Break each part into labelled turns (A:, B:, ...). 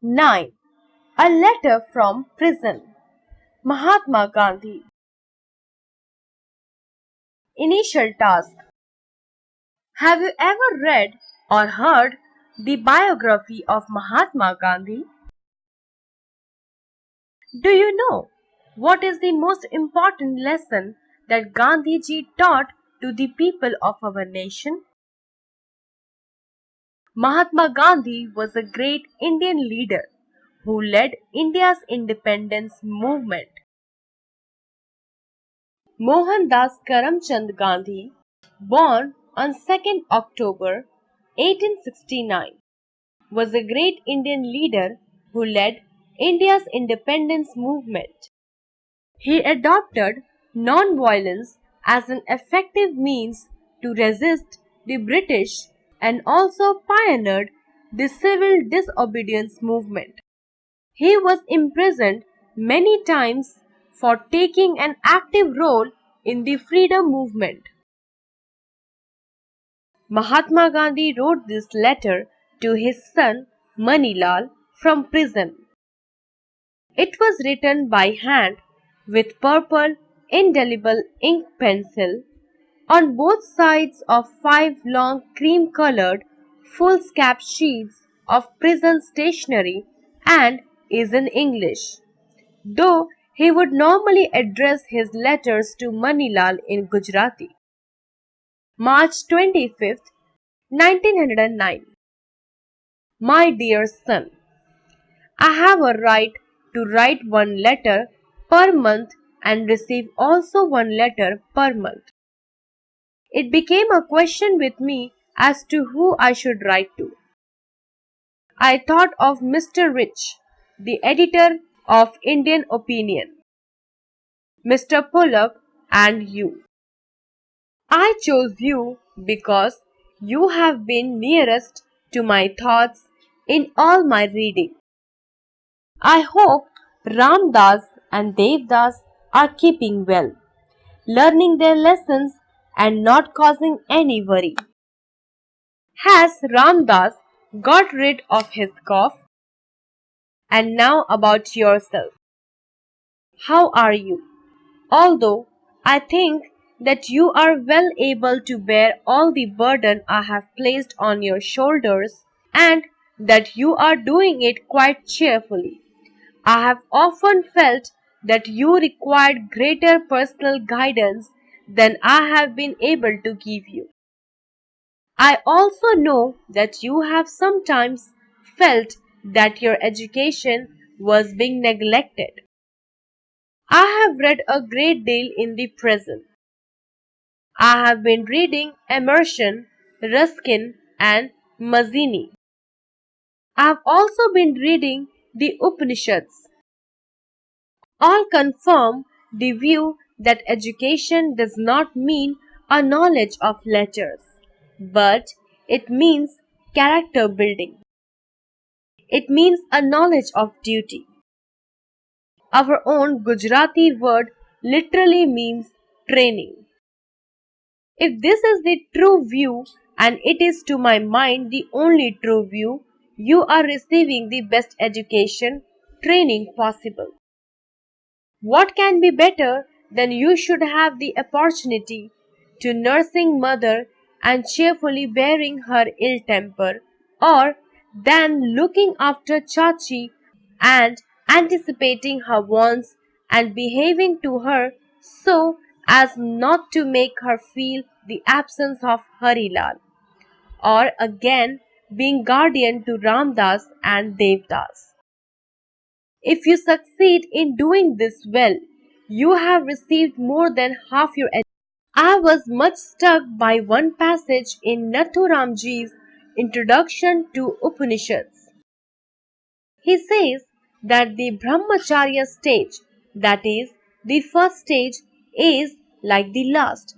A: 9. A letter from prison. Mahatma Gandhi. Initial task. Have you ever read or heard the biography of Mahatma Gandhi? Do you know what is the most important lesson that Gandhiji taught to the people of our nation? Mahatma Gandhi was a great Indian leader who led India's independence movement. Mohandas Karamchand Gandhi, born on 2nd October 1869, was a great Indian leader who led India's independence movement. He adopted non-violence as an effective means to resist the British and also pioneered the civil disobedience movement. He was imprisoned many times for taking an active role in the freedom movement. Mahatma Gandhi wrote this letter to his son Manilal from prison. It was written by hand with purple indelible ink pencil on both sides of 5 long cream-colored foolscap sheets of prison stationery and is in English, though he would normally address his letters to Manilal in Gujarati. March 25th, 1909. My dear son, I have a right to write one letter per month and receive also one letter per month. It became a question with me as to who I should write to. I thought of Mr. Rich, the editor of Indian Opinion, Mr. Pollock, and you. I chose you because you have been nearest to my thoughts in all my reading. I hope Ram Das and Dev Das are keeping well, learning their lessons and not causing any worry. Has Ram Das got rid of his cough? And now about yourself. How are you? Although I think that you are well able to bear all the burden I have placed on your shoulders and that you are doing it quite cheerfully. I have often felt that you required greater personal guidance than I have been able to give you. I also know that you have sometimes felt that your education was being neglected. I have read a great deal in the present. I have been reading Emerson, Ruskin, and Mazzini. I have also been reading the Upanishads. All confirm the view that education does not mean a knowledge of letters, but it means character building. It means a knowledge of duty. Our own Gujarati word literally means training. If this is the true view, and it is to my mind the only true view, you are receiving the best education, training possible. What can be better than you should have the opportunity to nursing mother and cheerfully bearing her ill temper, or than looking after Chachi and anticipating her wants and behaving to her so as not to make her feel the absence of Harilal, or again being guardian to Ramdas and Devdas. If you succeed in doing this well, you have received more than half your education. I was much struck by one passage in Nathuramji's introduction to Upanishads. He says that the Brahmacharya stage, that is, the first stage, is like the last.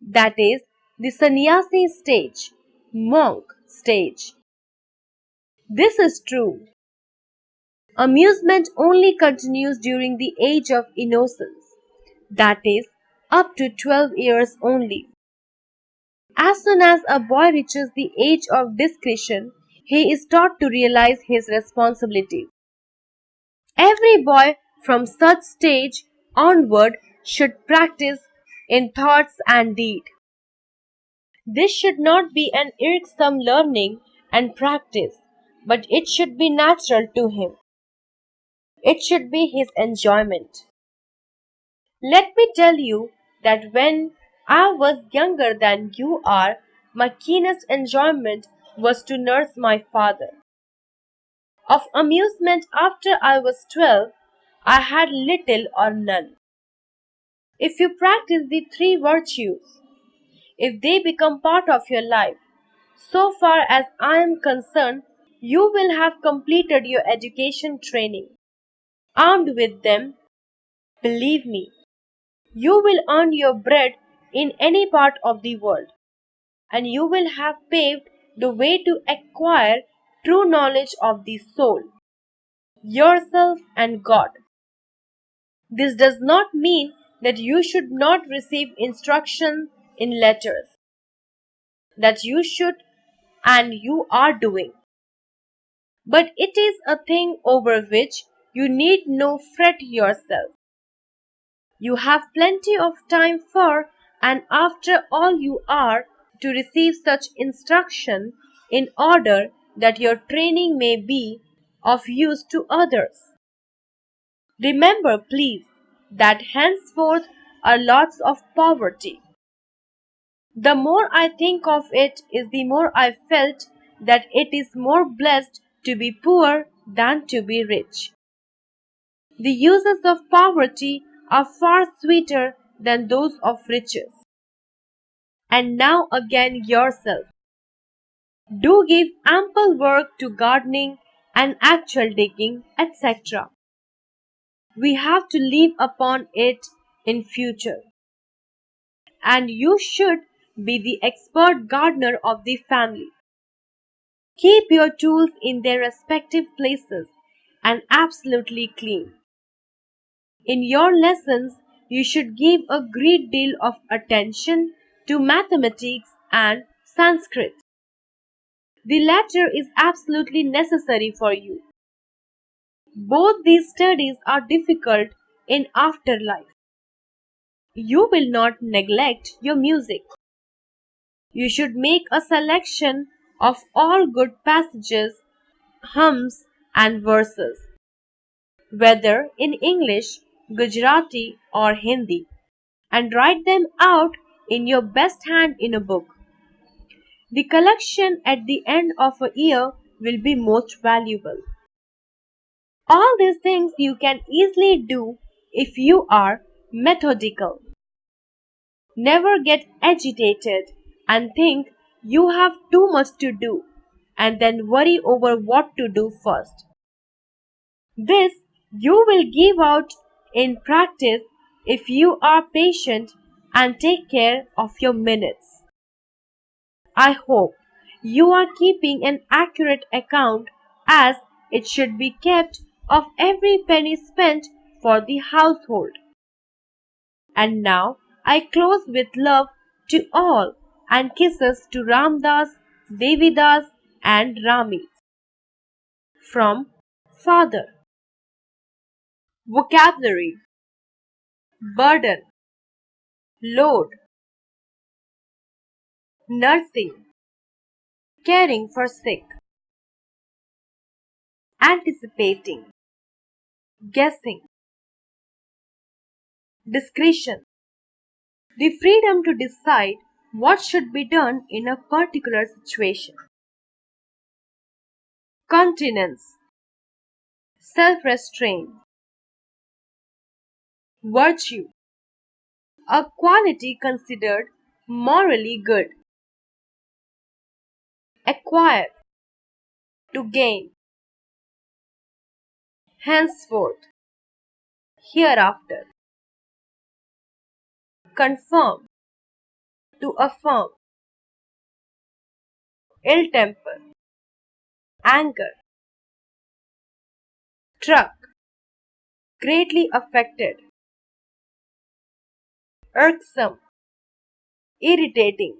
A: That is, the sannyasi stage, monk stage. This is true. Amusement only continues during the age of innocence, that is, up to 12 years only. As soon as a boy reaches the age of discretion, he is taught to realize his responsibilities. Every boy from such stage onward should practice in thoughts and deed. This should not be an irksome learning and practice, but it should be natural to him. It should be his enjoyment. Let me tell you that when I was younger than you are, my keenest enjoyment was to nurse my father. Of amusement after I was 12, I had little or none. If you practice the three virtues, if they become part of your life, so far as I am concerned, you will have completed your education training. Armed with them, believe me, you will earn your bread in any part of the world, and you will have paved the way to acquire true knowledge of the soul, yourself, and God. This does not mean that you should not receive instruction in letters, that you should and you are doing. But it is a thing over which you need no fret yourself. You have plenty of time for, and after all you are, to receive such instruction in order that your training may be of use to others. Remember, please, that henceforth are lots of poverty. The more I think of it is the more I felt that it is more blessed to be poor than to be rich. The uses of poverty are far sweeter than those of riches. And now again yourself. Do give ample work to gardening and actual digging, etc. We have to live upon it in future. And you should be the expert gardener of the family. Keep your tools in their respective places and absolutely clean. In your lessons, you should give a great deal of attention to mathematics and Sanskrit. The latter is absolutely necessary for you. Both these studies are difficult in afterlife. You will not neglect your music. You should make a selection of all good passages, hymns, and verses, whether in English, Gujarati, or Hindi, and write them out in your best hand in a book. The collection at the end of a year will be most valuable. All these things you can easily do if you are methodical. Never get agitated and think you have too much to do and then worry over what to do first. This you will give out in practice if you are patient and take care of your minutes. I hope you are keeping an accurate account as it should be kept of every penny spent for the household. And now I close with love to all and kisses to Ramdas, Devidas, and Rami. From Father. Vocabulary: burden, load, nursing, caring for sick, anticipating, guessing, discretion, the freedom to decide what should be done in a particular situation, continence, self-restraint, virtue, a quality considered morally good, acquire, to gain, henceforth, hereafter, confirm, to affirm, ill temper, anger, struck, greatly affected, irksome, irritating,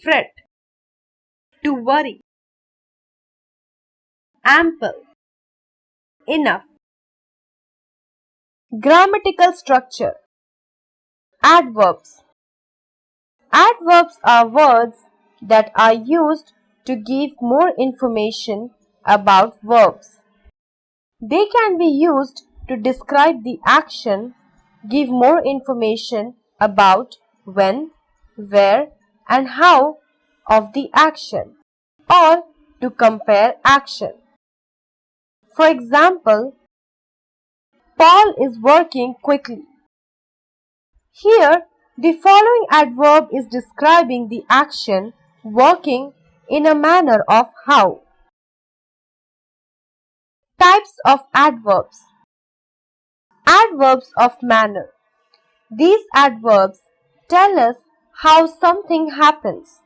A: fret, to worry. Ample, enough. Grammatical structure. Adverbs. Adverbs are words that are used to give more information about verbs. They can be used to describe the action, give more information about when, where, and how of the action, or to compare action. For example, Paul is working quickly. Here, the following adverb is describing the action working in a manner of how. Types of adverbs. Adverbs of manner. These adverbs tell us how something happens.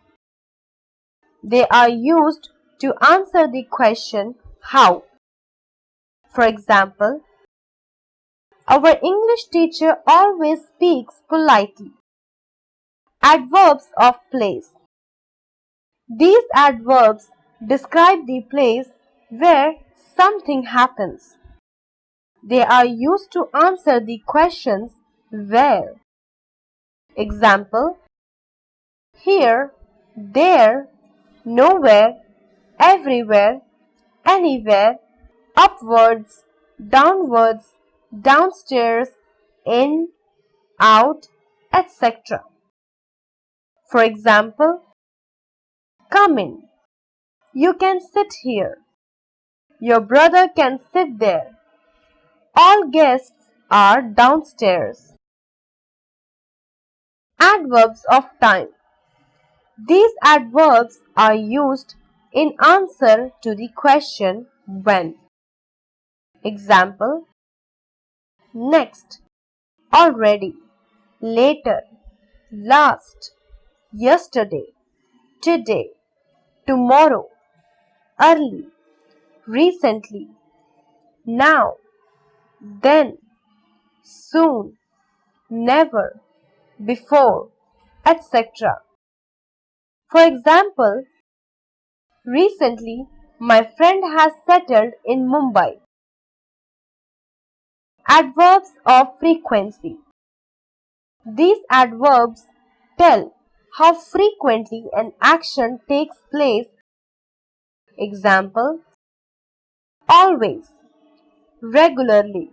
A: They are used to answer the question how. For example, our English teacher always speaks politely. Adverbs of place. These adverbs describe the place where something happens. They are used to answer the questions where. Example: here, there, nowhere, everywhere, anywhere, upwards, downwards, downstairs, in, out, etc. For example, come in. You can sit here. Your brother can sit there. All guests are downstairs. Adverbs of time. These adverbs are used in answer to the question when. Example: next, already, later, last, yesterday, today, tomorrow, early, recently, now, then, soon, never, before, etc. For example, recently my friend has settled in Mumbai. Adverbs of frequency. These adverbs tell how frequently an action takes place. Example: always, regularly,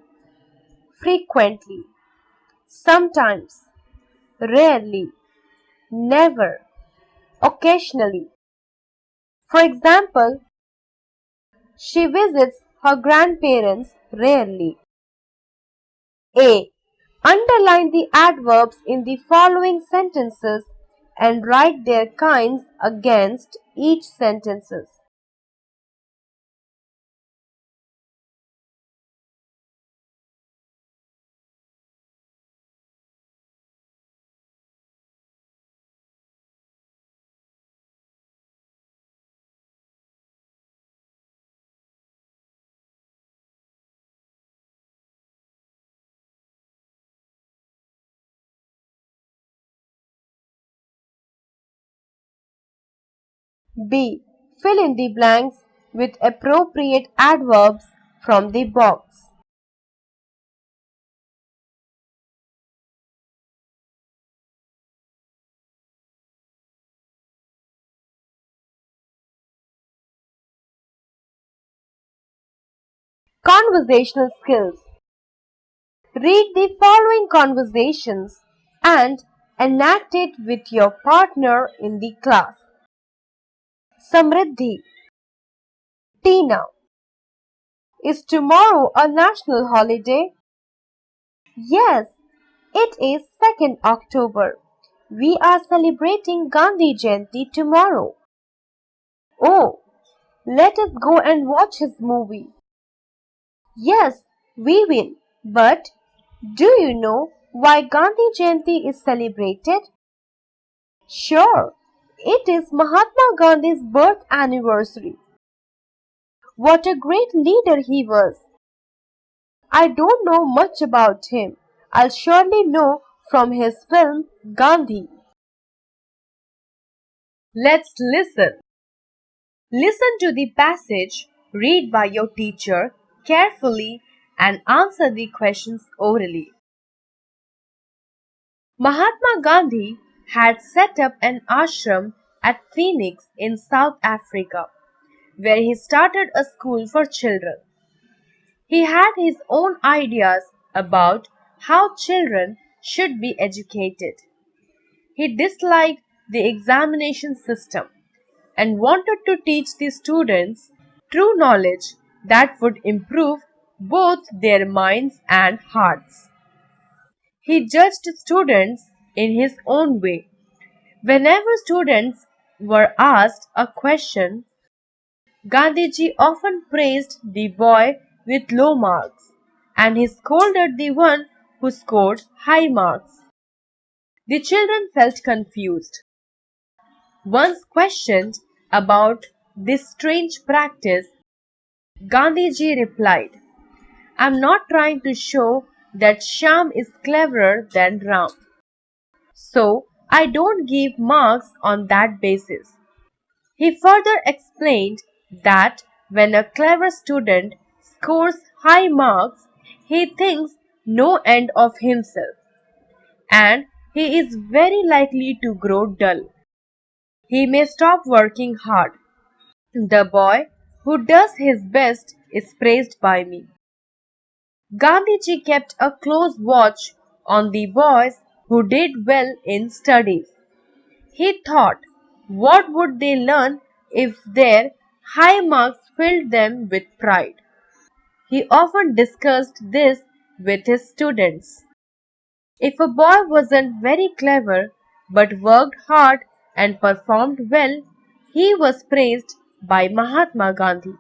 A: frequently, sometimes, rarely, never, occasionally. For example, she visits her grandparents rarely. A. Underline the adverbs in the following sentences and write their kinds against each sentences. B. Fill in the blanks with appropriate adverbs from the box. Conversational skills. Read the following conversations and enact it with your partner in the class. Samriddhi: Tina: is tomorrow a national holiday? Yes, it is 2nd October. We are celebrating Gandhi Jayanti tomorrow. Oh, let us go and watch his movie. Yes, we will. But do you know why Gandhi Jayanti is celebrated? Sure, it is Mahatma Gandhi's birth anniversary. What a great leader he was. I don't know much about him. I'll surely know from his film Gandhi. Let's listen. Listen to the passage read by your teacher carefully and answer the questions orally. Mahatma Gandhi had set up an ashram at Phoenix in South Africa, where he started a school for children. He had his own ideas about how children should be educated. He disliked the examination system and wanted to teach the students true knowledge that would improve both their minds and hearts. He judged students in his own way. Whenever students were asked a question, Gandhiji often praised the boy with low marks and he scolded the one who scored high marks. The children felt confused. Once questioned about this strange practice, Gandhiji replied, "I'm not trying to show that Shyam is cleverer than Ram. So I don't give marks on that basis." He further explained that when a clever student scores high marks, he thinks no end of himself and he is very likely to grow dull. He may stop working hard. The boy who does his best is praised by me. Gandhiji kept a close watch on the boys who did well in studies. He thought, what would they learn if their high marks filled them with pride? He often discussed this with his students. If a boy wasn't very clever but worked hard and performed well, he was praised by Mahatma Gandhi.